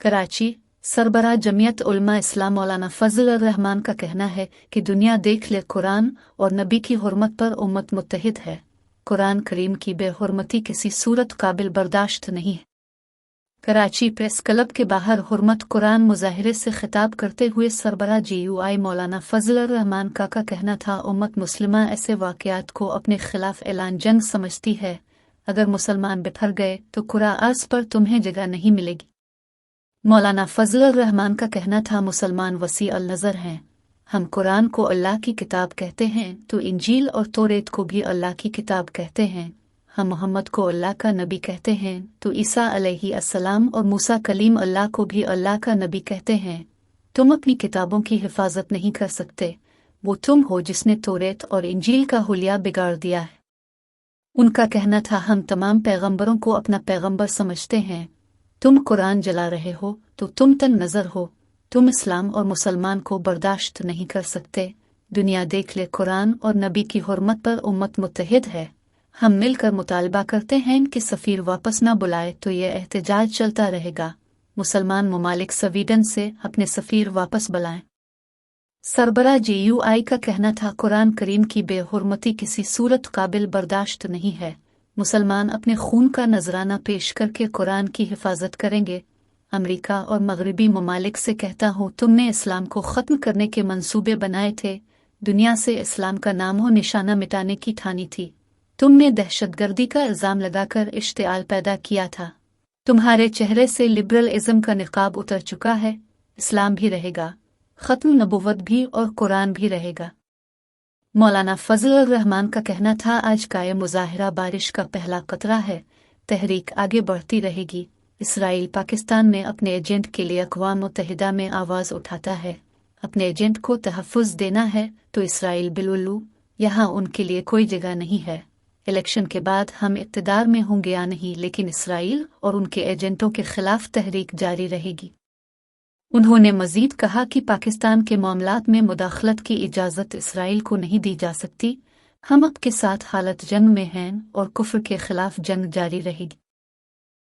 कराची सरबराह जमीयत उलमा इस्लाम मौलाना फजल रहमान का कहना है कि दुनिया देख ले कुरान और नबी की हुर्मत पर उम्मत मुत्तहिद है। कुरान करीम की बेहुरमती किसी सूरत काबिल बर्दाश्त नहीं है। कराची प्रेस क्लब के बाहर हुर्मत कुरान मुजाहिरे से खिताब करते हुए सरबराह GUI मौलाना फजल रहमान का कहना था, उम्मत मुस्लिमा ऐसे वाक़यात को अपने खिलाफ ऐलान जंग समझती है। अगर मुसलमान बिफर गए तो कुरान अर्ज़ पर तुम्हें जगह नहीं मिलेगी। मौलाना फजल रहमान का कहना था, मुसलमान वसी अल नज़र हैं। हम कुरान को अल्लाह की किताब कहते हैं तो इंजील और तौरेत को भी अल्लाह की किताब कहते हैं। हम मोहम्मद को अल्लाह का नबी कहते हैं तो ईसा अलैहिस्सलाम और मूसा कलीम अल्लाह को भी अल्लाह का नबी कहते हैं। तुम अपनी किताबों की हिफाजत नहीं कर सकते, वो तुम हो जिसने तौरेत और इंजील का हुलिया बिगाड़ दिया है। उनका कहना था, हम तमाम पैगंबरों को अपना पैगंबर समझते हैं। तुम कुरान जला रहे हो तो तुम तन नज़र हो। तुम इस्लाम और मुसलमान को बर्दाश्त नहीं कर सकते। दुनिया देख ले कुरान और नबी की हुर्मत पर उम्मत मुत्तहिद है। हम मिलकर मुतालबा करते हैं कि सफ़ीर वापस न बुलाए तो ये एहतजाज चलता रहेगा। मुसलमान ममालिक स्वीडन से अपने सफ़ीर वापस बुलाएं। सरबराह GUI का कहना था, कुरान करीम की बेहुरमती किसी सूरत काबिल बर्दाश्त नहीं है। मुसलमान अपने खून का नजराना पेश करके कुरान की हिफाजत करेंगे। अमेरिका और मगरबी ममालिक से कहता हूँ, तुमने इस्लाम को ख़त्म करने के मंसूबे बनाए थे, दुनिया से इस्लाम का नामो निशाना मिटाने की ठानी थी। तुमने दहशतगर्दी का इल्ज़ाम लगाकर इश्तिआल पैदा किया था। तुम्हारे चेहरे से लिबरलिज़म का निकाब उतर चुका है। इस्लाम भी रहेगा, ख़त्म नबुव्वत भी और कुरान भी रहेगा। मौलाना फजल रहमान का कहना था, आज का ये मुजाहिरा बारिश का पहला कतरा है। तहरीक आगे बढ़ती रहेगी। इसराइल पाकिस्तान में अपने एजेंट के लिए अक़वाम मुत्तहिदा में आवाज़ उठाता है। अपने एजेंट को तहफ़्फ़ुज़ देना है तो इसराइल बिलुल्लू, यहाँ उनके लिए कोई जगह नहीं है। इलेक्शन के बाद हम इक़्तिदार में होंगे या नहीं, लेकिन इसराइल और उनके एजेंटों के ख़िलाफ़ तहरीक जारी रहेगी। उन्होंने मज़ीद कहा कि पाकिस्तान के मामलात में मुदाखलत की इजाज़त इसराइल को नहीं दी जा सकती। हम अब के साथ हालत जंग में हैं और कुफ्र के ख़िलाफ़ जंग जारी रहेगी।